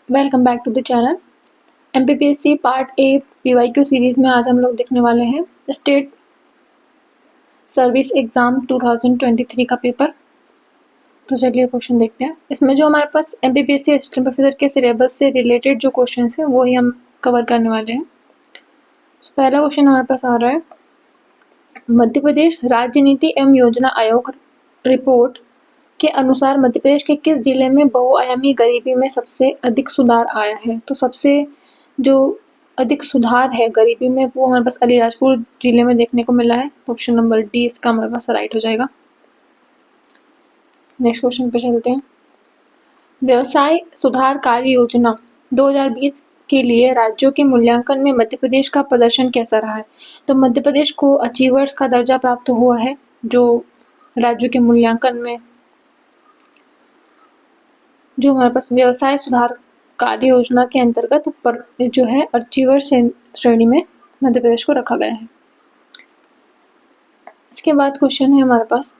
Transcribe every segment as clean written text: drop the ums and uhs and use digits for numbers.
Welcome back to the channel. MPPSC part A PYQ series में आज हम लोग देखने वाले हैं स्टेट सर्विस एग्जाम 2023 का पेपर। तो चलिए क्वेश्चन देखते हैं। इसमें जो हमारे पास एमपीपीएससी असिस्टेंट प्रोफेसर के सिलेबस से रिलेटेड जो क्वेश्चन हैं वो ही हम कवर करने वाले हैं। पहला क्वेश्चन हमारे पास आ रहा है, मध्य प्रदेश राज्य नीति एवं योजना आयोग रिपोर्ट के अनुसार मध्य प्रदेश के किस जिले में बहुआयामी गरीबी में सबसे अधिक सुधार आया है? तो सबसे जो अधिक सुधार है गरीबी में वो हमारे पास अलीराजपुर जिले में देखने को मिला है। ऑप्शन नंबर डी इसका हमारे पास राइट हो जाएगा। नेक्स्ट क्वेश्चन पे चलते हैं। व्यवसाय सुधार कार्य योजना 2020 के लिए राज्यों के मूल्यांकन में मध्य प्रदेश का प्रदर्शन कैसा रहा है? तो मध्य प्रदेश को अचीवर्स का दर्जा प्राप्त हुआ है जो राज्यों के मूल्यांकन में जो हमारे पास व्यवसाय सुधार कार्य योजना के अंतर्गत पर जो है अचीवर श्रेणी में मध्य प्रदेश को रखा गया है। इसके बाद क्वेश्चन है हमारे पास,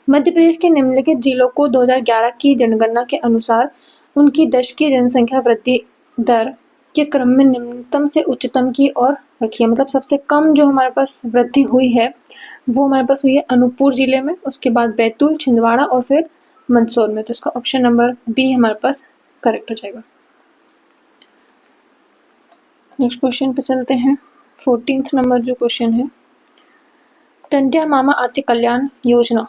मध्य प्रदेश के निम्नलिखित जिलों को 2011 की जनगणना के अनुसार उनकी दशकीय जनसंख्या वृद्धि दर के क्रम में निम्नतम से उच्चतम की ओर रखिए। मतलब सबसे कम जो हमारे पास वृद्धि हुई है वो हमारे पास हुई है अनूपपुर जिले में, उसके बाद बैतूल, छिंदवाड़ा और फिर मंदसौर में। तो इसका ऑप्शन नंबर बी हमारे पास करेक्ट हो जाएगा। नेक्स्ट क्वेश्चन पे चलते हैं। 14th नंबर जो क्वेश्चन है, टंट्या मामा आर्थिक कल्याण योजना।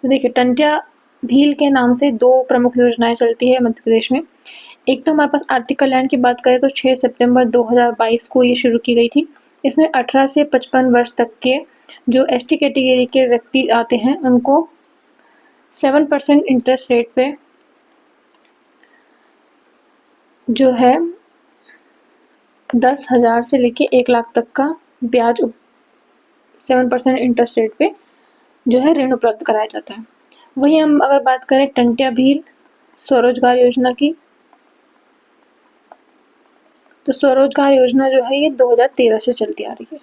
तो देखिए टंट्या भील के नाम से दो प्रमुख योजनाएं चलती है मध्य प्रदेश में। एक तो हमारे पास आर्थिक कल्याण की बात करें तो 6 सितंबर 2022 को ये शुरू की गई थी। इसमें 18 से 55 वर्ष तक के जो एसटी कैटेगरी के व्यक्ति आते हैं उनको 7% इंटरेस्ट रेट पे जो है 10,000 से लेके 1 लाख तक का ब्याज 7% इंटरेस्ट रेट पे जो है ऋण उपलब्ध कराया जाता है। वही हम अगर बात करें टंट्या भील स्वरोजगार योजना की, तो स्वरोजगार योजना जो है ये 2013 से चलती आ रही है।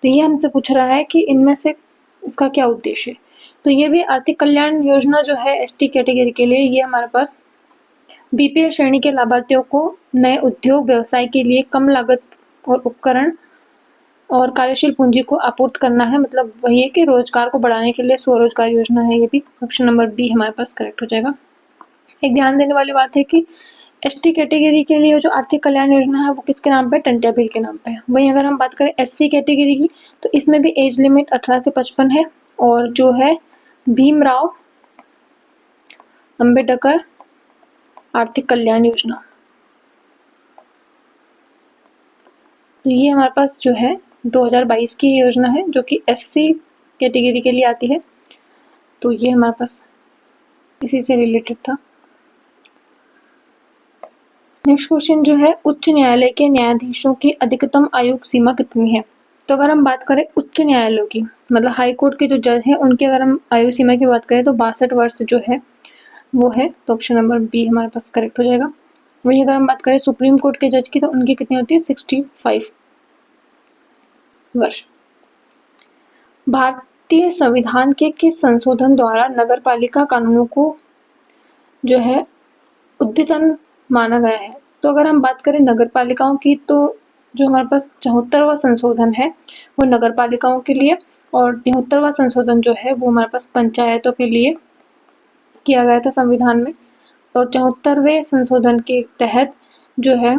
तो ये हमसे पूछ रहा है कि इनमें से इसका क्या उद्देश्य है। तो ये भी आर्थिक कल्याण योजना जो है एसटी कैटेगरी के लिए, ये हमारे पास बीपीएल श्रेणी के लाभार्थियों को नए उद्योग व्यवसाय के लिए कम लागत और उपकरण और कार्यशील पूंजी को आपूर्ति करना है। मतलब वही है कि रोजगार को बढ़ाने के लिए स्वरोजगार योजना है ये भी। ऑप्शन नंबर बी हमारे पास करेक्ट हो जाएगा। एक ध्यान देने वाली बात है कि एसटी कैटेगरी के लिए जो आर्थिक कल्याण योजना है वो किसके नाम पे? टंट्या भील के नाम पे है। वहीं अगर हम बात करें एससी कैटेगरी की तो इसमें भी एज लिमिट 18 से 55 है और जो है भीमराव अंबेडकर आर्थिक कल्याण योजना। तो ये हमारे पास जो है 2022 की योजना है जो कि एससी कैटेगरी के लिए आती है। तो ये हमारे पास इसी से रिलेटेड था। नेक्स्ट क्वेश्चन जो है, उच्च न्यायालय के न्यायाधीशों की अधिकतम आयु सीमा कितनी है? तो अगर हम बात करें उच्च न्यायालयों की, मतलब हाई कोर्ट के जो जज हैं उनकी अगर हम आयु सीमा की बात करें तो 62 वर्ष जो है वो है। तो ऑप्शन नंबर बी हमारे पास करेक्ट हो जाएगा। वहीं अगर हम बात करें सुप्रीम कोर्ट के जज की तो उनकी कितनी होती है? 65 वर्ष। भारतीय संविधान के किस संशोधन द्वारा नगरपालिका कानूनों को जो है उद्यतन माना गया है? तो अगर हम बात करें नगरपालिकाओं की तो जो हमारे पास 74वां संशोधन है वो नगरपालिकाओं के लिए और 73वां संशोधन जो है वो हमारे पास पंचायतों के लिए किया गया था संविधान में। और 74वें संशोधन के तहत जो है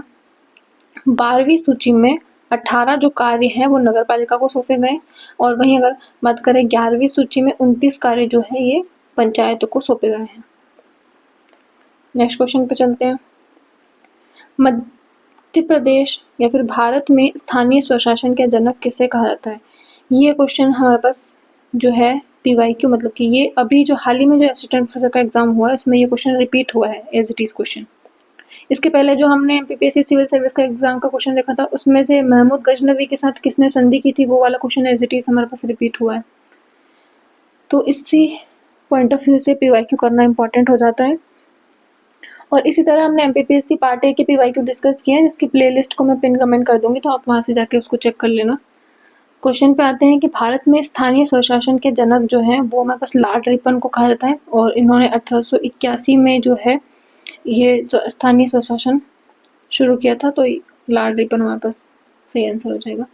12वीं सूची में 18 जो कार्य हैं वो नगरपालिका को सौंपे गए और वहीं अगर बात करें 11वीं सूची में 29 कार्य जो है ये पंचायतों को सौंपे गए हैं। नेक्स्ट क्वेश्चन पे चलते हैं। मध्य प्रदेश या फिर भारत में स्थानीय स्वशासन के जनक किसे कहा जाता है? ये क्वेश्चन हमारे पास जो है पीवाईक्यू, मतलब कि ये अभी जो हाल ही में जो असिस्टेंट प्रोफेसर का एग्जाम हुआ है उसमें ये क्वेश्चन रिपीट हुआ है एज इट इज क्वेश्चन। इसके पहले जो हमने एमपीपीएससी सिविल सर्विस का एग्जाम का क्वेश्चन देखा था उसमें से महमूद गजनवी के साथ किसने संधि की थी वो वाला क्वेश्चन एज इट इज हमारे पास रिपीट हुआ है। तो इसी पॉइंट ऑफ व्यू से पीवाईक्यू करना इंपॉर्टेंट हो जाता है। और इसी तरह हमने एमपीपीएससी पार्ट ए के पीवाईक्यू डिस्कस किया है जिसकी प्लेलिस्ट को मैं पिन कमेंट कर दूंगी तो आप वहां से जाके उसको चेक कर लेना। क्वेश्चन पे आते हैं कि भारत में स्थानीय स्वशासन के जनक जो हैं वो हमारे पास लॉर्ड रिपन को कहा जाता है और इन्होंने 1881 में जो है ये स्थानीय स्वशासन शुरू किया था, तो लॉर्ड रिपन हमारे पास सही आंसर हो जाएगा।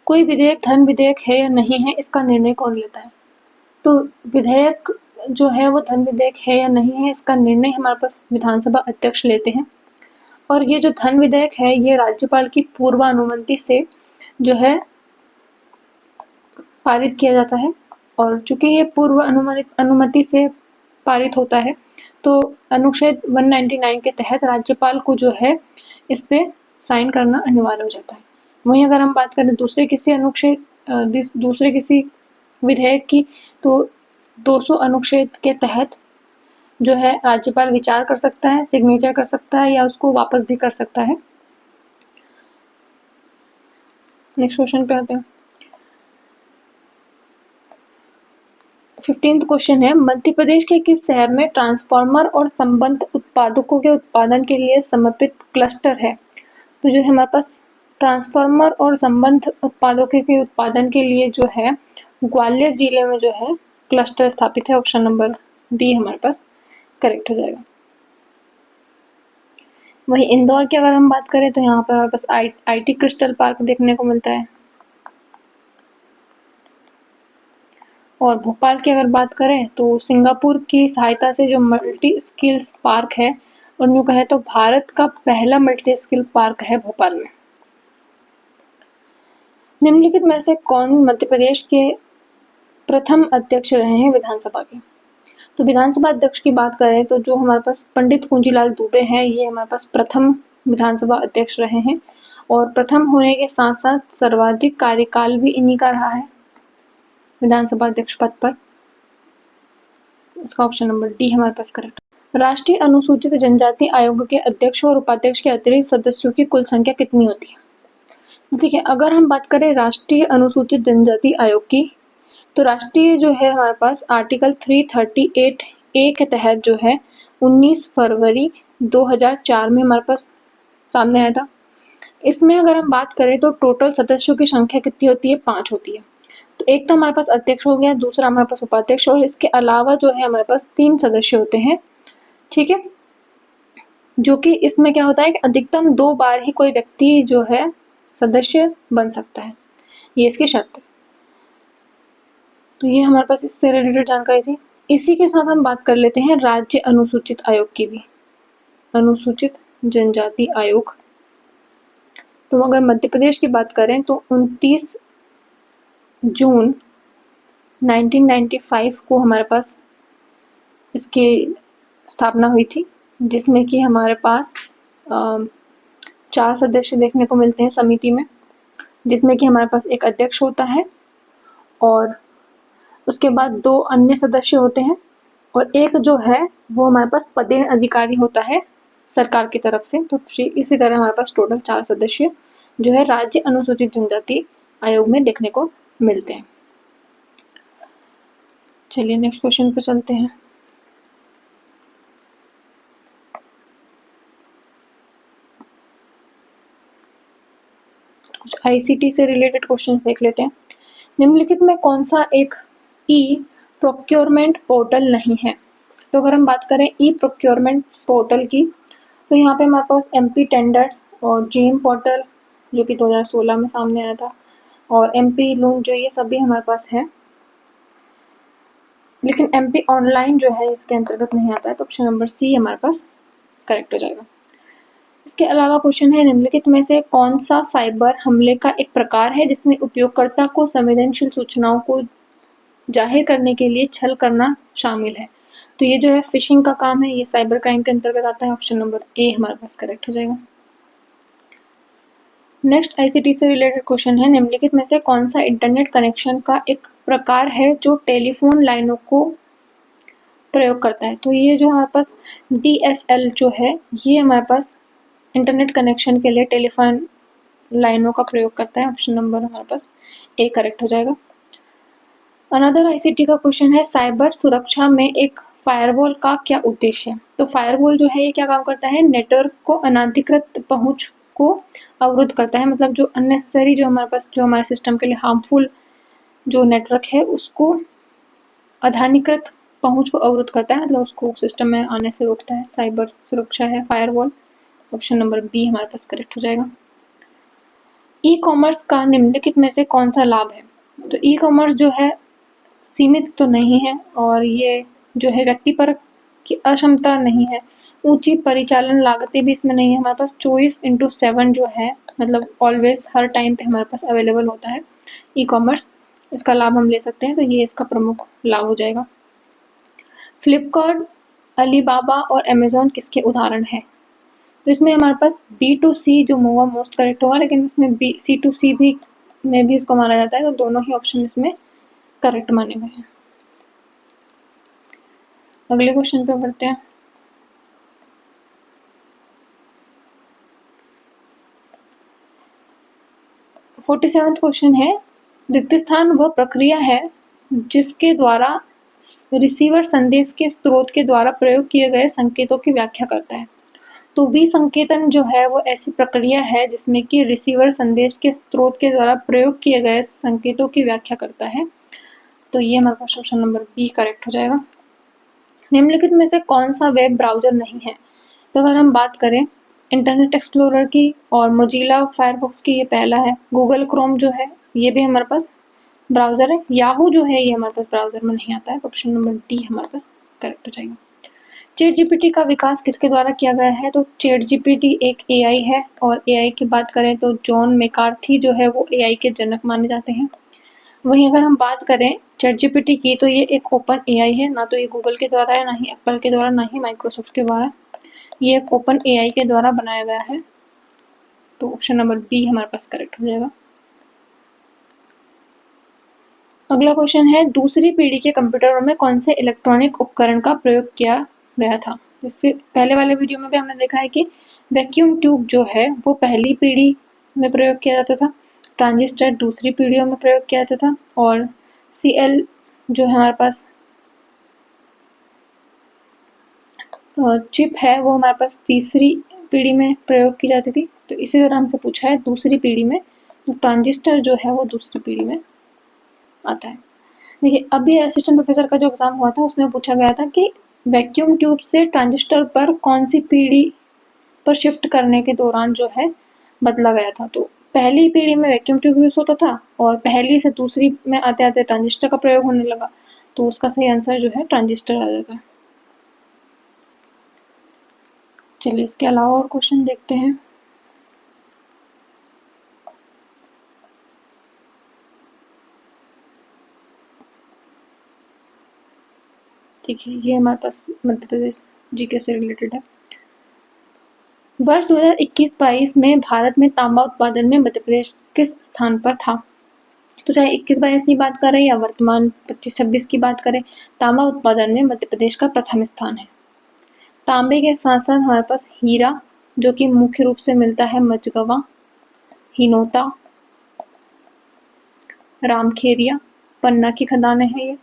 कोई विधेयक धन विधेयक है या नहीं है, इसका निर्णय कौन लेता है? तो विधेयक जो है वो धन विधेयक है या नहीं है, इसका निर्णय हमारे पास विधानसभा अध्यक्ष लेते हैं। और ये जो धन विधेयक है ये राज्यपाल की पूर्व अनुमति से जो है पारित किया जाता है। और चूंकि ये पूर्व अनुमति से पारित होता है तो अनुच्छेद 199 के तहत राज्यपाल को जो है इस पे साइन करना अनिवार्य हो जाता है। वहीं अगर हम बात करें दूसरे किसी विधेयक की, तो 200 अनुच्छेद के तहत जो है राज्यपाल विचार कर सकता है, सिग्नेचर कर सकता है या उसको वापस भी कर सकता है। नेक्स्ट क्वेश्चन पे आते हैं। 15th क्वेश्चन है, मध्य प्रदेश के किस शहर में ट्रांसफार्मर और संबंध उत्पादकों के उत्पादन के लिए समर्पित क्लस्टर है? तो जो है हमारे पास ट्रांसफार्मर और संबंध उत्पादकों के उत्पादन के लिए जो है ग्वालियर जिले में जो है क्लस्टर स्थापित है। ऑप्शन नंबर बी हमारे पास करेक्ट हो जाएगा। वही इंदौर की अगर हम बात करें तो यहाँ पर हमारे पास आईटी क्रिस्टल पार्क देखने को मिलता है। और भोपाल की अगर बात करें तो सिंगापुर की सहायता से जो मल्टी स्किल्स पार्क है, और यूँ कहें तो भारत का पहला मल्टी स्किल पार्क है भोपाल में। निम्नलिखित में से कौन मध्य प्रदेश के प्रथम अध्यक्ष रहे हैं विधानसभा के? तो विधानसभा अध्यक्ष की बात करें तो जो हमारे पास पंडित कुंजीलाल दुबे हैं, ये हमारे पास प्रथम विधानसभा अध्यक्ष रहे हैं। और प्रथम होने के साथ साथ सर्वाधिक कार्यकाल भी इन्हीं का रहा है विधानसभा अध्यक्ष पद पर। इसका ऑप्शन नंबर डी हमारे पास करेक्ट। राष्ट्रीय अनुसूचित जनजाति आयोग के अध्यक्ष और उपाध्यक्ष के अतिरिक्त सदस्यों की कुल संख्या कितनी होती है? ठीक है, अगर हम बात करें राष्ट्रीय अनुसूचित जनजाति आयोग की, तो राष्ट्रीय जो है हमारे पास आर्टिकल 338A के तहत जो है 19 फरवरी 2004 में हमारे पास सामने आया था। इसमें अगर हम बात करें तो टोटल सदस्यों की संख्या कितनी होती है? 5 होती है। तो एक तो हमारे पास अध्यक्ष हो गया, दूसरा हमारे पास उपाध्यक्ष, और इसके अलावा जो है हमारे पास 3 सदस्य होते हैं। ठीक है, जो कि इसमें क्या होता है कि अधिकतम 2 बार ही कोई व्यक्ति जो है सदस्य बन सकता है, ये इसकी शर्त है। तो ये हमारे पास इससे रिलेटेड जानकारी थी। इसी के साथ हम बात कर लेते हैं राज्य अनुसूचित आयोग की भी, अनुसूचित जनजाति आयोग। तो अगर मध्य प्रदेश की बात करें तो 29 जून 1995 को हमारे पास इसकी स्थापना हुई थी, जिसमें कि हमारे पास 4 सदस्य देखने को मिलते हैं समिति में, जिसमें कि हमारे पास एक अध्यक्ष होता है और उसके बाद 2 अन्य सदस्य होते हैं, और एक जो है वो हमारे पास पदेन अधिकारी होता है सरकार की तरफ से। तो इसी तरह हमारे पास टोटल 4 सदस्य जो है राज्य अनुसूचित जनजाति आयोग में देखने को मिलते हैं। चलिए नेक्स्ट क्वेश्चन पे चलते हैं। कुछ आईसीटी से रिलेटेड क्वेश्चंस देख लेते हैं। निम्नलिखित में कौन सा एक ई प्रोक्योरमेंट पोर्टल नहीं है? तो अगर हम बात करें ई प्रोक्योरमेंट पोर्टल की, तो यहाँ पे हमारे पास एमपी टेंडर्स और जेम पोर्टल जो कि 2016 में सामने आया था, और एमपी लून जो ये सभी हमारे पास है, लेकिन एमपी ऑनलाइन जो है इसके अंतर्गत नहीं आता है। तो ऑप्शन नंबर सी हमारे पास करेक्ट हो जाएगा। इसके अलावा क्वेश्चन है, निम्नलिखित में से कौन सा साइबर हमले का एक प्रकार है जिसमें उपयोगकर्ता को संवेदनशील सूचनाओं को जाहिर करने के लिए छल करना शामिल है? तो ये जो है फिशिंग का काम है, ये साइबर क्राइम के अंतर्गत आता है। ऑप्शन नंबर ए हमारे पास करेक्ट हो जाएगा। नेक्स्ट आईसीटी से रिलेटेड क्वेश्चन है, निम्नलिखित में से कौन सा इंटरनेट कनेक्शन का एक प्रकार है जो टेलीफोन लाइनों को प्रयोग करता है? तो ये जो हमारे पास DSL जो है ये हमारे पास इंटरनेट कनेक्शन के लिए टेलीफोन लाइनों का प्रयोग करता है। ऑप्शन नंबर हमारे पास ए करेक्ट हो जाएगा। अनदर आईसीटी का क्वेश्चन है, साइबर सुरक्षा में एक फायरवॉल का क्या उद्देश्य है? तो फायरवॉल जो है ये क्या काम करता है? नेटवर्क को अनधिकृत पहुंच को अवरुद्ध करता है, मतलब जो अननेसेसरी जो हमारे पास जो हमारे सिस्टम के लिए हार्मफुल जो नेटवर्क है उसको अनधिकृत पहुंच को अवरुद्ध करता है, मतलब उसको सिस्टम में आने से रोकता है। साइबर सुरक्षा है, फायरवॉल। ऑप्शन नंबर बी हमारे पास करेक्ट हो जाएगा। ई कॉमर्स का निम्नलिखित में से कौन सा लाभ है? तो ई कॉमर्स जो है सीमित तो नहीं है, और ये जो है व्यक्तिपरक की अक्षमता नहीं है, ऊंची परिचालन लागतें भी इसमें नहीं है। हमारे पास 24/7 जो है, मतलब ऑलवेज हर टाइम पे हमारे पास अवेलेबल होता है ई कॉमर्स, इसका लाभ हम ले सकते हैं। तो ये इसका प्रमुख लाभ हो जाएगा। फ्लिपकार्ट, अलीबाबा और अमेजोन किसके उदाहरण है? तो इसमें हमारे पास B2C जो होगा मोस्ट करेक्ट होगा, लेकिन इसमें C2C भी में भी इसको माना जाता है, तो दोनों ही ऑप्शन इसमें करेक्ट माने गए हैं। अगले क्वेश्चन पे बढ़ते हैं। फोर्टी सेवंथ क्वेश्चन है, रिक्त स्थान वह प्रक्रिया है जिसके द्वारा रिसीवर संदेश के स्रोत के द्वारा प्रयोग किए गए संकेतों की व्याख्या करता है। तो विसंकेतन जो है वो ऐसी प्रक्रिया है जिसमें कि रिसीवर संदेश के स्रोत के द्वारा प्रयोग किए गए संकेतों की व्याख्या करता है। तो ये हमारे पास ऑप्शन नंबर बी करेक्ट हो जाएगा। निम्नलिखित में से कौन सा वेब ब्राउजर नहीं है? तो अगर हम बात करें इंटरनेट एक्सप्लोरर की और मोजिला फायरफॉक्स की, ये पहला है। गूगल क्रोम जो है ये भी हमारे पास ब्राउजर है। याहू जो है ये हमारे पास ब्राउजर में नहीं आता है। ऑप्शन नंबर डी हमारे पास करेक्ट हो जाएगा। चैट जीपीटी का विकास किसके द्वारा किया गया है? तो चैट जीपीटी एक एआई है, और एआई की बात करें तो जॉन मैकार्थी जो है वो एआई के जनक माने जाते हैं। वहीं अगर हम बात करें चैट जीपीटी की, तो ये एक ओपन एआई है, ना तो ये गूगल के द्वारा है, ना ही एप्पल के द्वारा, ना ही माइक्रोसॉफ्ट के द्वारा। ये एक ओपन एआई के द्वारा बनाया गया है। तो ऑप्शन नंबर बी हमारे पास करेक्ट हो जाएगा। अगला क्वेश्चन है, दूसरी पीढ़ी के कंप्यूटरों में कौन से इलेक्ट्रॉनिक उपकरण का प्रयोग किया गया था? इससे पहले वाले वीडियो में भी हमने देखा है कि वैक्यूम ट्यूब जो है वो पहली पीढ़ी में प्रयोग किया जाता था, ट्रांजिस्टर दूसरी पीढ़ियों में प्रयोग किया जाता था, और सीएल जो है हमारे पास चिप है वो हमारे पास तीसरी पीढ़ी में प्रयोग की जाती थी। तो इसी तरह हमसे पूछा है दूसरी पीढ़ी में, तो ट्रांजिस्टर जो है वो दूसरी पीढ़ी में आता है। देखिए, अभी असिस्टेंट प्रोफेसर का जो एग्जाम हुआ था उसमें पूछा गया था कि वैक्यूम ट्यूब से ट्रांजिस्टर पर कौन सी पीढ़ी पर शिफ्ट करने के दौरान जो है बदला गया था। तो पहली पीढ़ी में वैक्यूम ट्यूब यूज होता था, और पहली से दूसरी में आते आते ट्रांजिस्टर का प्रयोग होने लगा। तो उसका सही आंसर जो है ट्रांजिस्टर आ जाता है। चलिए इसके अलावा और क्वेश्चन देखते हैं। देखिए, ये हमारे पास मध्य प्रदेश जीके से रिलेटेड है। वर्ष 2021-22 में भारत में तांबा उत्पादन में मध्य प्रदेश किस स्थान पर था? तो चाहे 21-22 की बात करें या वर्तमान 25-26 की बात करें, तांबा उत्पादन में मध्य प्रदेश का प्रथम स्थान है। तांबे के साथ साथ हमारे पास हीरा, जो कि मुख्य रूप से मिलता है मझगवा, हिनोता, रामखेरिया, पन्ना की खदानें हैं ये।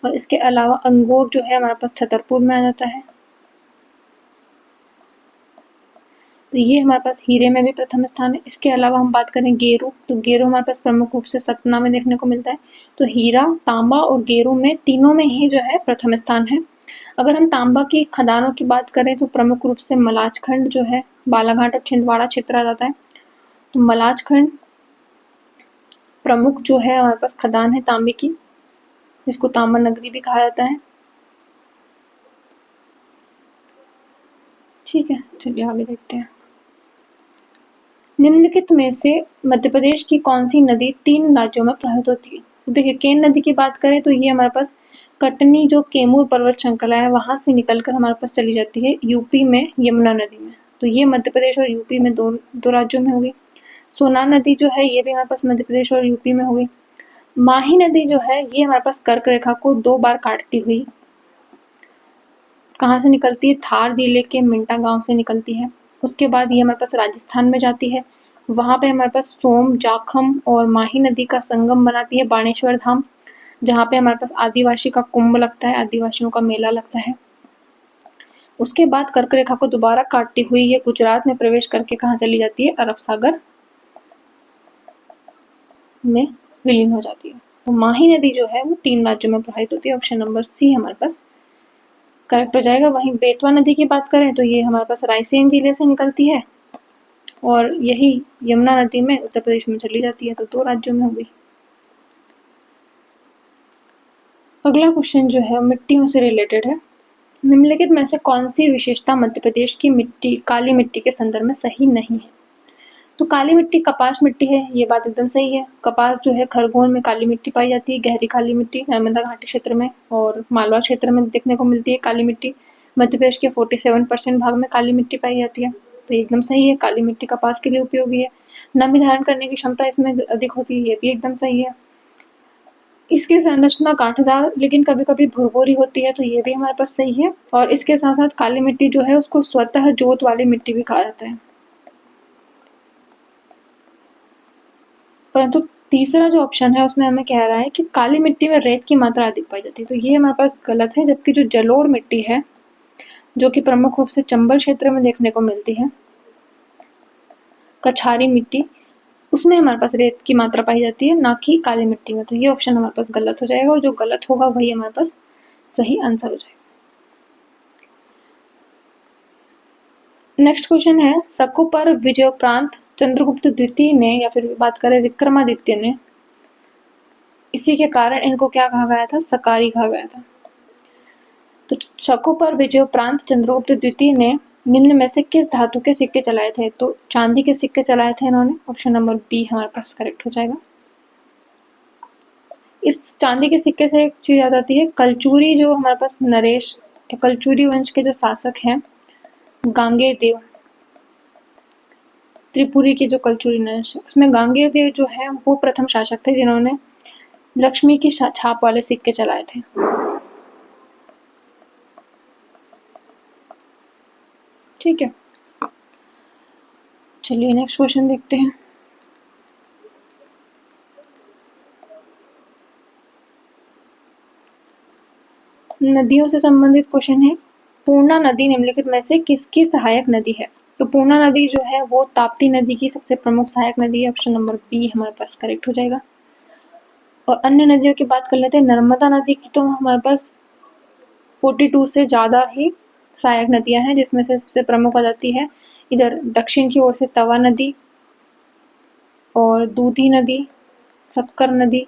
और इसके अलावा अंगूर जो है हमारे पास छतरपुर में आ जाता है। तो ये हमारे पास हीरे में भी प्रथम स्थान है। इसके अलावा हम बात करें गेरू, तो गेरू हमारे पास प्रमुख रूप से सतना में देखने को मिलता है। तो हीरा, तांबा और गेरू में तीनों में ही जो है प्रथम स्थान है। अगर हम तांबा की खदानों की बात करें तो प्रमुख रूप से मलाजखंड जो है बालाघाट और छिंदवाड़ा क्षेत्र आ जाता है। तो मलाजखंड प्रमुख जो है हमारे पास खदान है तांबे की, जिसको तांबा नगरी भी कहा जाता है। ठीक है, चलिए आगे देखते हैं। निम्नलिखित में से मध्य प्रदेश की कौन सी नदी 3 राज्यों में प्रवाहित होती है? तो देखिए, केन नदी की बात करें तो ये हमारे पास कटनी जो कैमूर पर्वत श्रृंखला है वहां से निकलकर हमारे पास चली जाती है यूपी में यमुना नदी में। तो ये मध्य प्रदेश और यूपी में दो राज्यों में होगी। सोनार नदी जो है ये भी हमारे पास मध्य प्रदेश और यूपी में होगी। माही नदी जो है ये हमारे पास कर्क रेखा को 2 बार काटती हुई कहाँ से निकलती है? धार जिले के मिंटा गांव से निकलती है। उसके बाद ये हमारे पास राजस्थान में जाती है। वहां पे हमारे पास सोम, जाखम और माही नदी का संगम बनाती है बाणेश्वर धाम, जहाँ पे हमारे पास आदिवासी का कुंभ लगता है, आदिवासियों का मेला लगता है। उसके बाद कर्क रेखा को दोबारा काटती हुई ये गुजरात में प्रवेश करके कहाँ चली जाती है? अरब सागर में विलीन हो जाती है। तो माही नदी जो है वो 3 राज्यों में प्रवाहित होती है। ऑप्शन नंबर सी हमारे पास करेक्ट हो जाएगा। वहीं बेतवा नदी की बात करें तो ये हमारे पास रायसेन जिले से निकलती है और यही यमुना नदी में उत्तर प्रदेश में चली जाती है, तो 2 राज्यों में हो गई। अगला क्वेश्चन जो है मिट्टियों से रिलेटेड है। निम्नलिखित में से कौन सी विशेषता मध्य प्रदेश की मिट्टी, काली मिट्टी के संदर्भ में सही नहीं है? तो काली मिट्टी कपास मिट्टी है, ये बात एकदम सही है। कपास जो है खरगोन में काली मिट्टी पाई जाती है, गहरी काली मिट्टी नर्मदा घाटी क्षेत्र में और मालवा क्षेत्र में देखने को मिलती है काली मिट्टी। मध्य प्रदेश के 47% भाग में काली मिट्टी पाई जाती है, तो एकदम सही है। काली मिट्टी कपास के लिए उपयोगी है। नमी धारण करने की क्षमता इसमें अधिक होती है, ये भी एकदम सही है। इसकी संरचना कांटेदार लेकिन कभी-कभी भुरभुरी होती है, तो ये भी हमारे पास सही है। और इसके साथ-साथ काली मिट्टी जो है उसको स्वतः जोत वाली मिट्टी भी कहा जाता है। परंतु तीसरा जो ऑप्शन है उसमें हमें कह रहा है कि काली मिट्टी में रेत की मात्रा अधिक पाई जाती है, तो ये हमारे पास गलत है। जबकि जो जलोढ़ मिट्टी है, जो कि प्रमुख रूप से चंबल क्षेत्र में देखने को मिलती है, कछारी मिट्टी, उसमें हमारे पास रेत की मात्रा पाई जाती है, ना कि काली मिट्टी में। तो ये ऑप्शन हमारे पास गलत हो जाएगा और जो गलत होगा वही हमारे पास सही आंसर हो जाएगा। नेक्स्ट क्वेश्चन है, सकुपर विजयोपरांत चंद्रगुप्त द्वितीय ने, या फिर बात करें विक्रमादित्य ने, इसी के कारण इनको क्या कहा गया था? सकारी कहा गया था। तो सकुपर विजयोपरांत चंद्रगुप्त द्वितीय ने निम्न में से किस धातु के सिक्के चलाए थे? तो चांदी के सिक्के चलाए थे इन्होंने। ऑप्शन नंबर बी हमारे पास करेक्ट हो जाएगा। इस चांदी के सिक्के से एक चीज याद आती है, कलचुरी जो हमारे पास नरेश, कलचुरी वंश के जो शासक हैं गांगेय देव, त्रिपुरी के जो कलचुरी वंश, उसमें गांगेय देव जो है वो प्रथम शासक थे जिन्होंने लक्ष्मी की छाप वाले सिक्के चलाए थे। ठीक है, चलिए नेक्स्ट क्वेश्चन देखते हैं। नदियों से संबंधित क्वेश्चन है, पूर्णा नदी निम्नलिखित में से किसकी सहायक नदी है? तो पूर्णा नदी जो है वो ताप्ती नदी की सबसे प्रमुख सहायक नदी है। ऑप्शन नंबर बी हमारे पास करेक्ट हो जाएगा। और अन्य नदियों की बात कर लेते हैं। नर्मदा नदी की तो हमारे पास 42 से ज़्यादा ही सहायक नदियां हैं, जिसमें से सबसे प्रमुख आ जाती है इधर दक्षिण की ओर से तवा नदी और दूधी नदी, सतकर नदी।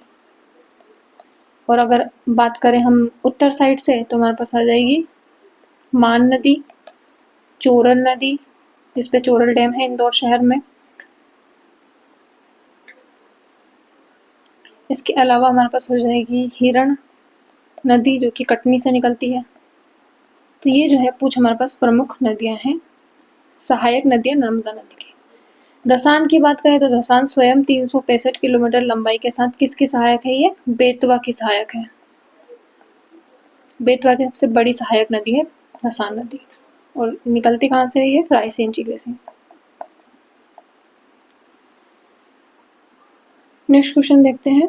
और अगर बात करें हम उत्तर साइड से तो हमारे पास आ जाएगी मान नदी, चोरल नदी, जिसपे चोरल डैम है इंदौर शहर में। इसके अलावा हमारे पास हो जाएगी हिरण नदी, जो कि कटनी से निकलती है। तो ये जो है कुछ हमारे पास प्रमुख नदियां हैं, सहायक नदियां नर्मदा नदी की। दसान की बात करें तो दसान स्वयं 365 किलोमीटर लंबाई के साथ किसकी सहायक है? ये बेतवा की सहायक है। बेतवा की सबसे बड़ी सहायक नदी है दसान नदी, और निकलती कहाँ से है ये? रायसेन जिले से। नेक्स्ट क्वेश्चन देखते हैं,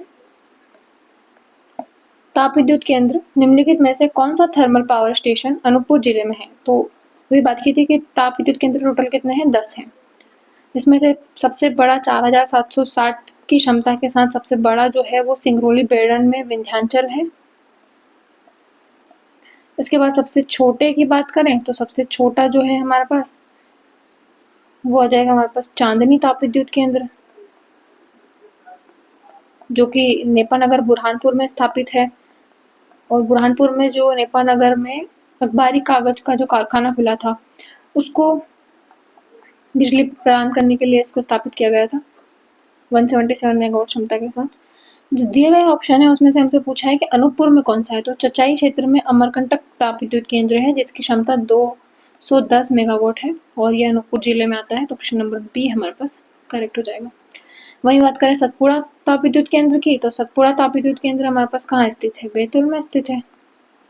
ताप विद्युत केंद्र निम्नलिखित में से कौन सा थर्मल पावर स्टेशन अनूपपुर जिले में है? तो वही बात की थी कि ताप विद्युत केंद्र टोटल कितने हैं? 10 हैं, जिसमें से सबसे बड़ा 4760 की क्षमता के साथ सबसे बड़ा जो है वो सिंगरौली बेड़न में विंध्याचल है। इसके बाद सबसे छोटे की बात करें तो सबसे छोटा जो है हमारे पास वो आ जाएगा हमारे पास चांदनी ताप विद्युत केंद्र, जो कि नेपानगर बुरहानपुर में स्थापित है। और बुरहानपुर में जो नेपानगर में अखबारी कागज का जो कारखाना खुला था, उसको बिजली प्रदान करने के लिए इसको स्थापित किया गया था 177 मेगावाट क्षमता के साथ। जो दिए गए ऑप्शन है उसमें से हमसे पूछा है कि अनूपपुर में कौन सा है? तो चचाई क्षेत्र में अमरकंटक ताप विद्युत केंद्र है, जिसकी क्षमता 210 मेगावाट है और यह अनूपपुर जिले में आता है। तो ऑप्शन नंबर बी हमारे पास करेक्ट हो जाएगा। वहीं बात करें सतपुड़ा ताप विद्युत केंद्र की, तो सतपुड़ा ताप विद्युत केंद्र हमारे पास कहाँ स्थित है? बैतूल में स्थित है।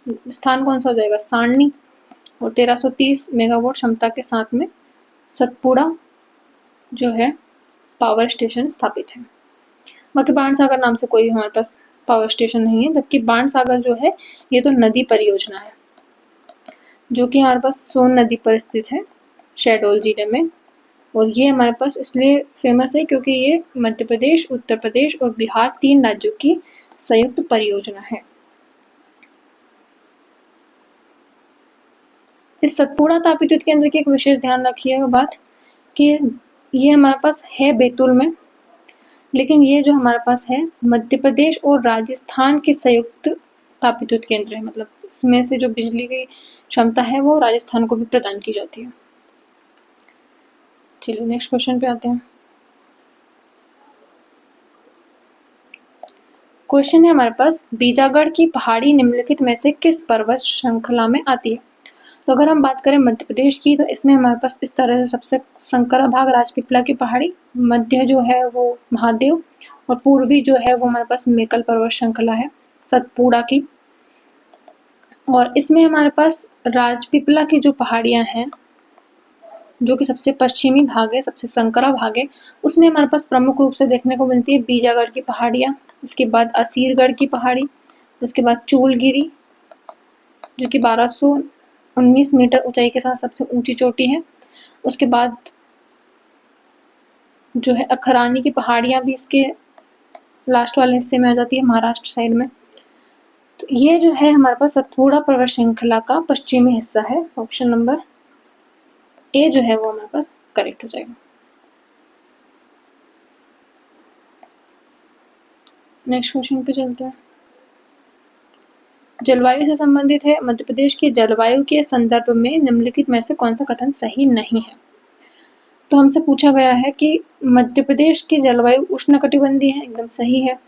स्थान कौन सा हो जाएगा? सारणी। और 1330 मेगावाट क्षमता के साथ में सतपुड़ा जो है पावर स्टेशन स्थापित है। बाकी बाणसागर नाम से कोई हमारे पास पावर स्टेशन नहीं है, जबकि बाणसागर जो है ये तो नदी परियोजना है, जो कि हमारे पास सोन नदी पर स्थित है शहडोल जिले में। और ये हमारे पास इसलिए फेमस है क्योंकि ये मध्य प्रदेश, उत्तर प्रदेश और बिहार 3 राज्यों की संयुक्त परियोजना है। इस सतपुड़ा तापविद्युत केंद्र की एक विशेष ध्यान रखिएगा बात कि ये हमारे पास है बैतूल में, लेकिन ये जो हमारे पास है मध्य प्रदेश और राजस्थान के संयुक्त तापविद्युत केंद्र है, मतलब इसमें से जो बिजली की क्षमता है वो राजस्थान को भी प्रदान की जाती है। चलिए नेक्स्ट क्वेश्चन पे आते हैं। क्वेश्चन है हमारे पास, बीजागढ़ की पहाड़ी निम्नलिखित में से किस पर्वत श्रृंखला में आती है? तो अगर हम बात करें मध्य प्रदेश की, तो इसमें हमारे पास इस तरह से सबसे संकरा भाग राजपीपला की पहाड़ी, मध्य जो है वो महादेव, और पूर्वी जो है वो हमारे पास मेकल पर्वत श्रृंखला है सतपुड़ा की। और इसमें हमारे पास राजपीपला की जो पहाड़ियां हैं, जो कि सबसे पश्चिमी भाग है, सबसे संकरा भाग है, उसमें हमारे पास प्रमुख रूप से देखने को मिलती है बीजागढ़ की पहाड़ियां, उसके बाद असीरगढ़ की पहाड़ी, उसके बाद चूलगिरी जो कि 1219 मीटर ऊंचाई के साथ सबसे ऊंची चोटी है, उसके बाद जो है अखरानी की पहाड़ियां भी इसके लास्ट वाले हिस्से में आ जाती है, महाराष्ट्र साइड में। तो ये जो है हमारे पास सतपुड़ा पर्वत श्रृंखला का पश्चिमी हिस्सा है। ऑप्शन नंबर ए जो है वो हमारे पास करेक्ट हो जाएगा। नेक्स्ट क्वेश्चन पे चलते हैं। जलवायु से संबंधित है, मध्य प्रदेश की जलवायु के संदर्भ में निम्नलिखित में से कौन सा कथन सही नहीं है? तो हमसे पूछा गया है कि मध्य प्रदेश की जलवायु उष्णकटिबंधीय है, एकदम सही है।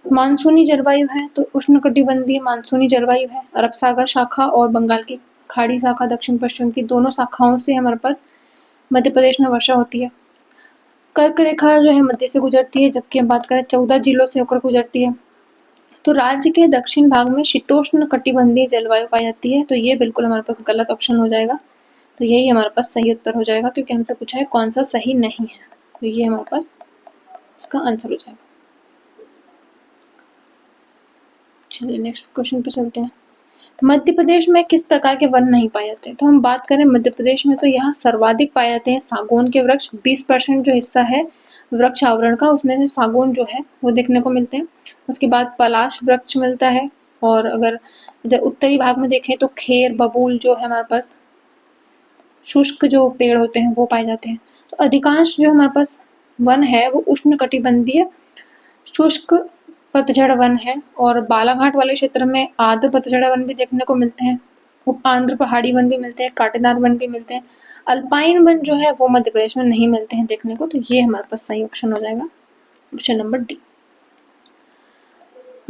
मानसूनी जलवायु है, तो उष्णकटिबंधीय मानसूनी जलवायु है। अरब सागर शाखा और बंगाल की खाड़ी शाखा दक्षिण पश्चिम की दोनों शाखाओं से हमारे पास मध्य प्रदेश में वर्षा होती है। कर्क रेखा जो है मध्य से गुजरती है, जबकि हम बात करें 14 जिलों से होकर गुजरती है। तो राज्य के दक्षिण भाग में शीतोष्ण कटिबंधीय जलवायु पाई जाती है, तो ये बिल्कुल हमारे पास गलत ऑप्शन हो जाएगा। तो यही हमारे पास सही उत्तर हो जाएगा, क्योंकि हमसे पूछा है कौन सा सही नहीं है, तो ये हमारे पास इसका आंसर हो जाएगा। चलिए नेक्स्ट क्वेश्चन पे चलते हैं। मध्य प्रदेश में किस प्रकार के वन नहीं पाए जाते? तो हम बात करें मध्य प्रदेश में, तो यहाँ सर्वाधिक पाए जाते हैं सागौन के वृक्ष। 20% जो हिस्सा है वृक्ष आवरण का, उसमें से सागौन जो है वो देखने को मिलते हैं। उसके बाद पलाश वृक्ष मिलता है, और अगर इधर उत्तरी भाग में देखें तो खेर बबूल जो है हमारे पास शुष्क जो पेड़ होते हैं वो पाए जाते हैं। तो अधिकांश जो हमारे पास वन है वो उष्णकटिबंधीय शुष्क पतझड़ वन है, और बालाघाट वाले क्षेत्र में आर्द्र पतझड़ वन भी देखने को मिलते हैं। उपांध्र पहाड़ी वन भी मिलते हैं, कांटेदार वन भी मिलते हैं। अल्पाइन वन जो है वो मध्य प्रदेश में नहीं मिलते हैं देखने को, तो ये हमारे पास सही ऑप्शन हो जाएगा, option number D.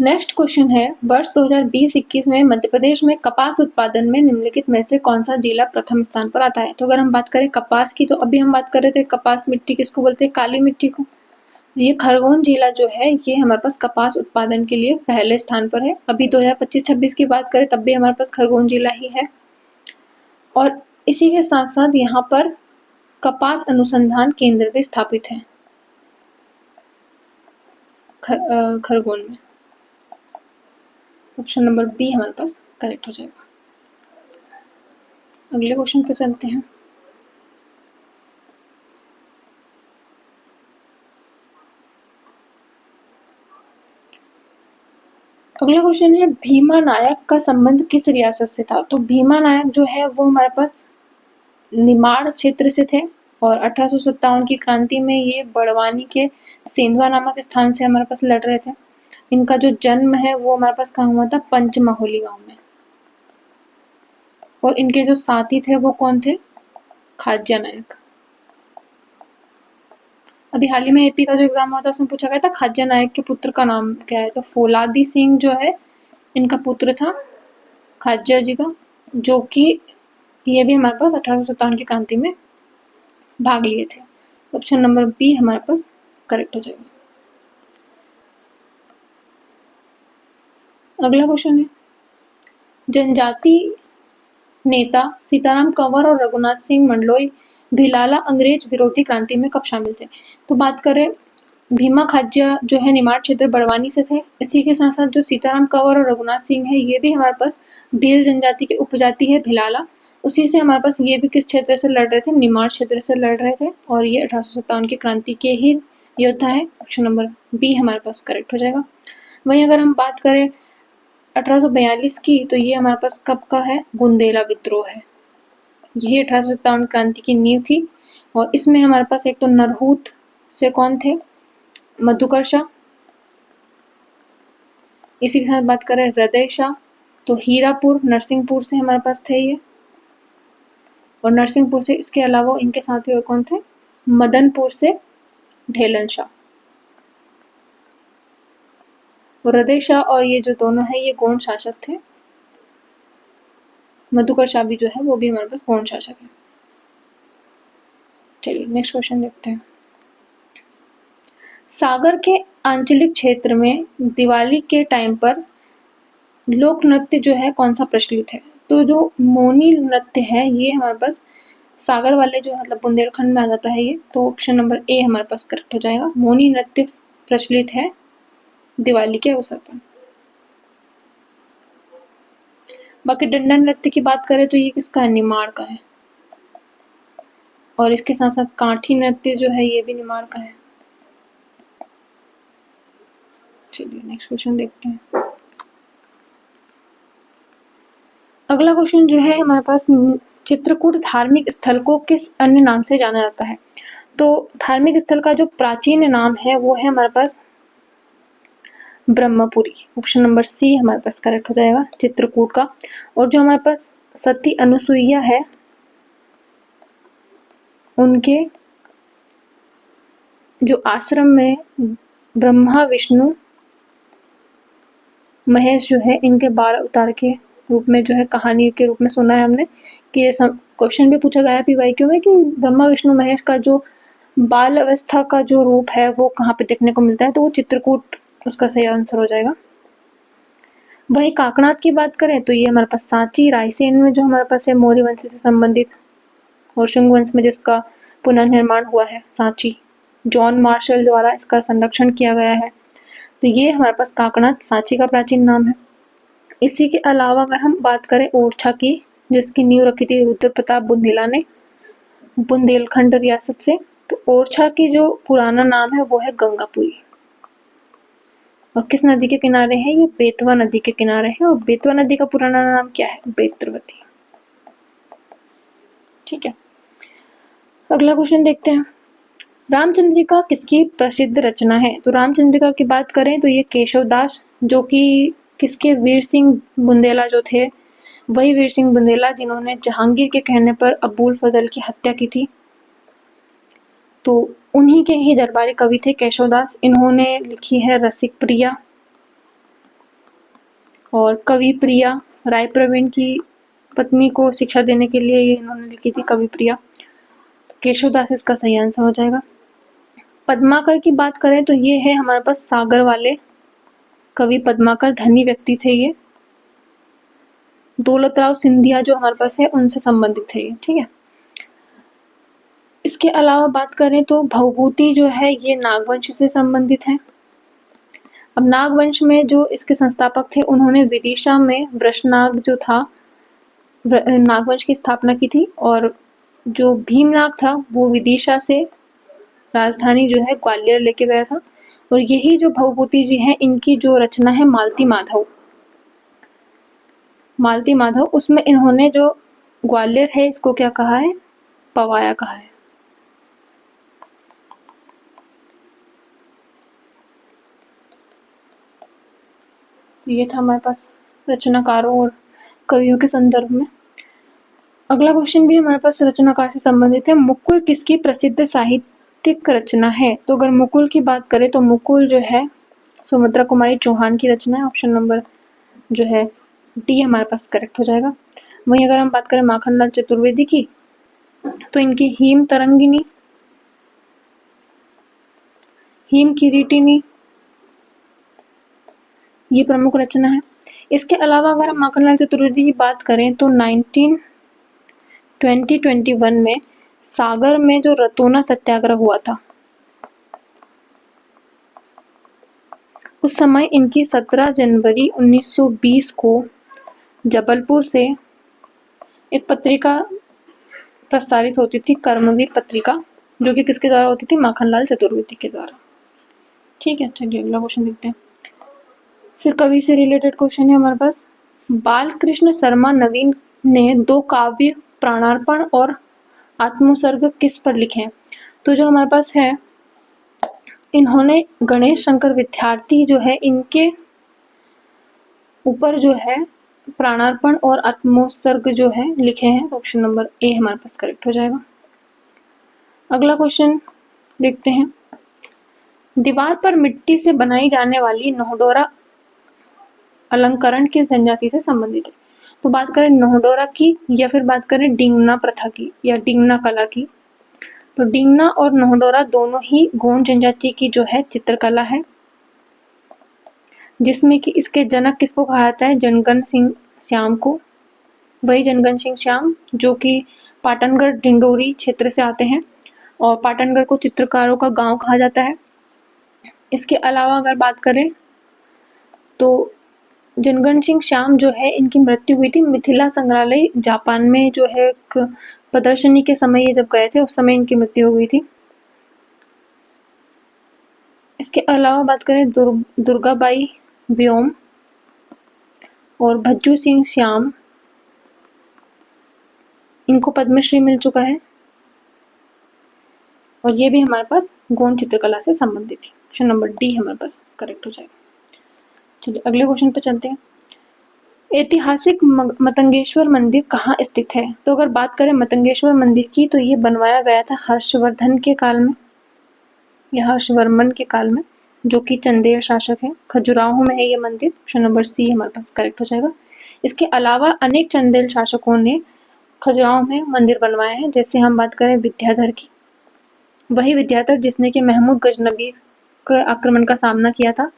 Next question है, वर्ष 2020-21 में मध्य प्रदेश में कपास उत्पादन में निम्नलिखित में से कौन सा जिला प्रथम स्थान पर आता है? तो अगर हम बात करें कपास की, तो अभी हम बात कर रहे थे कपास मिट्टी किसको बोलते हैं, काली मिट्टी को। ये खरगोन जिला जो है ये हमारे पास कपास उत्पादन के लिए पहले स्थान पर है। अभी 2025-26 की बात करें तब भी हमारे पास खरगोन जिला ही है, और इसी के साथ साथ यहाँ पर कपास अनुसंधान केंद्र भी स्थापित है खरगोन में। ऑप्शन नंबर बी हमारे पास करेक्ट हो जाएगा। अगले क्वेश्चन पे चलते हैं। अगला क्वेश्चन है, भीमा नायक का संबंध किस रियासत से था? तो भीमा नायक जो है वो हमारे पास निमाड़ क्षेत्र से थे, और 1857 की क्रांति में ये बड़वानी के सेंधवा नामक स्थान से हमारे पास लड़ रहे थे। इनका जो जन्म है वो हमारे पास कहाँ हुआ था, पंचमहोली गांव में। और इनके जो साथी थे वो कौन थे, खाज्या नायक। अभी हाल ही में एपी का जो एग्जाम हुआ था उसमें पूछा गया था खाज्या नायक के पुत्र का नाम क्या है, तो फौलादी सिंह जो है इनका पुत्र था खाज्या जी का, जो कि ये भी हमारे पास 1857 की क्रांति में भाग लिए थे। ऑप्शन नंबर बी हमारे पास करेक्ट हो जाएगा। अगला क्वेश्चन है, जनजाति नेता सीताराम कंवर और रघुनाथ सिंह मंडलोई भिलाला अंग्रेज विरोधी क्रांति में कब शामिल थे? तो बात करें भीमा खाज्या जो है निमाड़ क्षेत्र बड़वानी से थे। इसी के साथ साथ जो सीताराम कंवर और रघुनाथ सिंह है ये भी हमारे पास भील जनजाति की उपजाति है भिलाला, उसी से हमारे पास ये भी किस क्षेत्र से लड़ रहे थे, निमाड़ क्षेत्र से लड़ रहे थे, और ये 1857 की क्रांति के ही योद्धा है। ऑप्शन नंबर बी हमारे पास करेक्ट हो जाएगा। वहीं अगर हम बात करें 1842 की, तो ये हमारे पास कब का है? बुंदेला विद्रोह है। यही 1857 क्रांति की नींव थी। और इसमें हमारे पास एक तो नरहूत से कौन थे? मधुकर शाह। इसी के साथ बात करें हृदय शाह, तो हीरापुर नरसिंहपुर से हमारे पास थे ये। और नरसिंहपुर से इसके अलावा इनके साथी और कौन थे? मदनपुर से ढेलन शाह। हृदय शाह और ये जो दोनों है ये गौड़ शासक थे। मधुकर शाह भी जो है वो भी हमारे पास गौड़ शासक है। चलिए नेक्स्ट क्वेश्चन देखते हैं। सागर के आंचलिक क्षेत्र में दिवाली के टाइम पर लोक नृत्य जो है कौन सा प्रचलित है? तो जो मोनी नृत्य है ये हमारे पास सागर वाले जो मतलब बुंदेलखंड में आ जाता है ये, तो ऑप्शन नंबर ए हमारे पास करेक्ट हो जाएगा। मोनी नृत्य प्रचलित है दिवाली के अवसर पर। बाकी डंडा नृत्य की बात करें तो ये किसका है? निमाड़ का है। और इसके साथ साथ काठी नृत्य जो है ये भी निमाड़ का है। चलिए नेक्स्ट क्वेश्चन देखते हैं। अगला क्वेश्चन जो है हमारे पास, चित्रकूट धार्मिक स्थल को किस अन्य नाम से जाना जाता है? तो धार्मिक स्थल का जो प्राचीन नाम है वो है हमारे पास ब्रह्मपुरी। ऑप्शन नंबर सी हमारे पास करेक्ट हो जाएगा, चित्रकूट का। और जो हमारे पास सती अनुसुईया है उनके जो आश्रम में ब्रह्मा विष्णु महेश जो है इनके 12 अवतार के रूप में जो है कहानी के रूप में सुना है हमने कि ये क्वेश्चन भी पूछा गया है पीवाईक्यू में कि ब्रह्मा विष्णु महेश का जो बाल अवस्था का जो रूप है वो कहाँ पे देखने को मिलता है? तो वो चित्रकूट उसका सही आंसर हो जाएगा। वहीं काकनाथ की बात करें तो ये हमारे पास सांची रायसेन में जो हमारे पास है मौर्य वंश से संबंधित, और शुंग वंश में जिसका पुनर्निर्माण हुआ है सांची, जॉन मार्शल द्वारा इसका संरक्षण किया गया है। तो ये हमारे पास काकनाथ सांची का प्राचीन नाम है। इसी के अलावा अगर हम बात करें ओरछा की, जिसकी नींव रखी थी रुद्र प्रताप बुंदेला ने बुंदेलखंड रियासत से, तो ओरछा की जो पुराना नाम है वो है गंगापुरी। और किस नदी के किनारे है? ये बेतवा नदी के किनारे है। और बेतवा नदी का पुराना नाम क्या है? बेत्रवती। ठीक है, अगला क्वेश्चन देखते हैं। रामचंद्रिका किसकी प्रसिद्ध रचना है? तो रामचंद्रिका की बात करें तो ये केशवदास, जो कि किसके? वीर सिंह बुंदेला जो थे, वही वीर सिंह बुंदेला जिन्होंने जहांगीर के कहने पर अबुल फजल की हत्या की थी। तो उन्हीं के ही दरबारी कवि थे केशवदास। इन्होंने लिखी है रसिक प्रिया, और कवि प्रिया राय प्रवीण की पत्नी को शिक्षा देने के लिए ये इन्होंने लिखी थी कवि प्रिया। तो केशवदास इसका सही आंसर हो जाएगा। पद्माकर की बात करें तो ये है हमारे पास सागर वाले कवि पद्माकर, धनी व्यक्ति थे ये। दौलतराव सिंधिया जो हमारे पास है उनसे संबंधित थे ये। ठीक है, इसके अलावा बात करें तो भवभूति जो है ये नागवंश से संबंधित है। अब नागवंश में जो इसके संस्थापक थे उन्होंने विदिशा में वृषनाग जो था नागवंश की स्थापना की थी, और जो भीमनाग था वो विदिशा से राजधानी जो है ग्वालियर लेके गया था। और यही जो भवभूति जी हैं इनकी जो रचना है मालती माधव, मालती माधव, उसमें इन्होंने जो ग्वालियर है इसको क्या कहा है? पवाया कहा है। तो ये था हमारे पास रचनाकारों और कवियों के संदर्भ में। अगला क्वेश्चन भी हमारे पास रचनाकार से संबंधित है। मुकुल किसकी प्रसिद्ध साहित्यिक रचना है? तो अगर मुकुल की बात करें तो मुकुल जो है सुमित्रा कुमारी चौहान की रचना है। ऑप्शन नंबर जो है डी हमारे पास करेक्ट हो जाएगा। वहीं अगर हम बात करें माखनलाल चतुर्वेदी की तो इनकी हीम तरंगिनी, हीम किरीटिनी ये प्रमुख रचना है। इसके अलावा अगर हम माखनलाल चतुर्वेदी की बात करें तो 2021 में सागर में जो रतोना सत्याग्रह हुआ था उस समय इनकी 17 जनवरी 1920 को जबलपुर से एक पत्रिका प्रसारित होती थी, कर्मवीर पत्रिका, जो कि किसके द्वारा होती थी? माखनलाल चतुर्वेदी के द्वारा। ठीक है, चलिए अगला क्वेश्चन देखते हैं। फिर कवि से रिलेटेड क्वेश्चन है हमारे पास, बालकृष्ण शर्मा नवीन ने 2 काव्य प्राणार्पण और आत्मोत्सर्ग किस पर लिखे हैं? तो जो हमारे पास है, इन्होंने गणेश शंकर विद्यार्थी जो है इनके ऊपर जो है प्राणार्पण और आत्मोत्सर्ग जो है लिखे हैं। ऑप्शन नंबर ए हमारे पास करेक्ट हो जाएगा। अगला क्वेश्चन देखते हैं, दीवार पर मिट्टी से बनाई जाने वाली नोहडोरा अलंकरण किस जनजाति से संबंधित है? तो बात करें नोहडोरा की या फिर बात करें डिंगना प्रथा की या डिंगना कला की, तो डिंगना और नोहडोरा दोनों ही गोंड जनजाति की जो है चित्रकला है, जिसमें कि इसके जनक किसको कहा जाता है? जनगण सिंह श्याम को। वही जनगण सिंह श्याम जो कि पाटनगढ़ डिंडोरी क्षेत्र से आते हैं और पाटनगढ़ को चित्रकारों का गांव कहा जाता है। इसके अलावा अगर बात करें तो जनगण सिंह श्याम जो है इनकी मृत्यु हुई थी मिथिला संग्रहालय जापान में जो है एक प्रदर्शनी के समय ये जब गए थे उस समय इनकी मृत्यु हो गई थी। इसके अलावा बात करें दुर्गाबाई व्योम और भज्जू सिंह श्याम, इनको पद्मश्री मिल चुका है और ये भी हमारे पास गोंड चित्रकला से संबंधित थी। ऑप्शन नंबर डी हमारे पास करेक्ट हो जाएगा। चलिए अगले क्वेश्चन पे चलते हैं, ऐतिहासिक मतंगेश्वर मंदिर कहाँ स्थित है? तो अगर बात करें मतंगेश्वर मंदिर की तो ये बनवाया गया था हर्षवर्धन के काल में या हर्षवर्मन के काल में, जो कि चंदेल शासक है। खजुराहो में है ये मंदिर। ऑप्शन नंबर सी हमारे पास करेक्ट हो जाएगा। इसके अलावा अनेक चंदेल शासकों ने खजुराहो में मंदिर बनवाए हैं। जैसे हम बात करें विद्याधर की, वही विद्याधर जिसने कि महमूद गजनबी के आक्रमण का सामना किया था,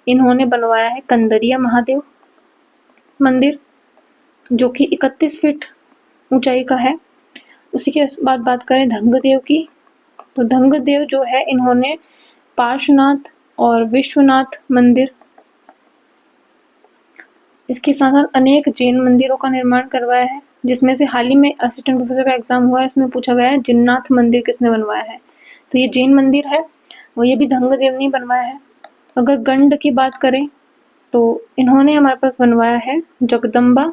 इन्होंने बनवाया है कंदरिया महादेव मंदिर जो कि 31 फीट ऊंचाई का है। उसी के बाद बात करें धंगदेव की, तो धंगदेव जो है इन्होंने पार्श्वनाथ और विश्वनाथ मंदिर, इसके साथ साथ अनेक जैन मंदिरों का निर्माण करवाया है, जिसमें से हाल ही में असिस्टेंट प्रोफेसर का एग्जाम हुआ है, इसमें पूछा गया है जिन्नाथ मंदिर किसने बनवाया है? तो ये जैन मंदिर है और ये भी धंगदेव ने बनवाया है। अगर गंड की बात करें तो इन्होंने हमारे पास बनवाया है जगदम्बा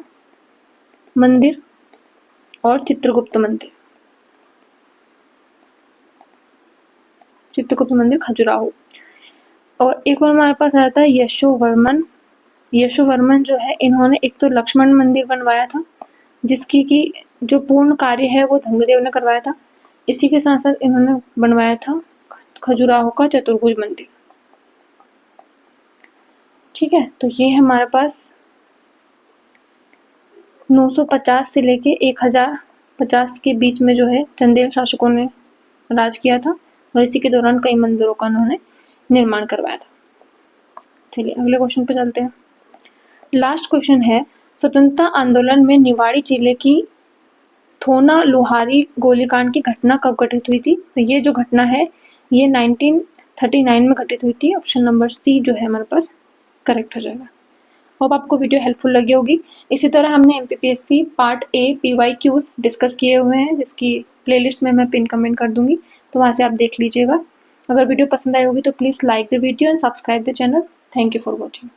मंदिर और चित्रगुप्त मंदिर। चित्रगुप्त मंदिर खजुराहो। और एक और हमारे पास आता है यशोवर्मन। यशोवर्मन जो है इन्होंने एक तो लक्ष्मण मंदिर बनवाया था, जिसकी की जो पूर्ण कार्य है वो धंगदेव ने करवाया था। इसी के साथ साथ इन्होंने बनवाया था खजुराहो का चतुर्भुज मंदिर। ठीक है, तो ये हमारे पास 950 से लेके 1050 के बीच में जो है चंदेल शासकों ने राज किया था और इसी के दौरान कई मंदिरों का उन्होंने निर्माण करवाया था। चलिए अगले क्वेश्चन पे चलते हैं। लास्ट क्वेश्चन है, स्वतंत्रता आंदोलन में निवाड़ी जिले की थोना लोहारी गोलीकांड की घटना कब घटित हुई थी? तो ये जो घटना है ये 1939 में घटित हुई थी। ऑप्शन नंबर सी जो है हमारे पास करेक्ट हो जाएगा। होप आपको वीडियो हेल्पफुल लगी होगी। इसी तरह हमने MPPSC part A PYQs discuss किए हुए हैं, जिसकी प्लेलिस्ट में मैं पिन कमेंट कर दूंगी, तो वहाँ से आप देख लीजिएगा। अगर वीडियो पसंद आई होगी तो please like the video and subscribe the channel. Thank you for watching.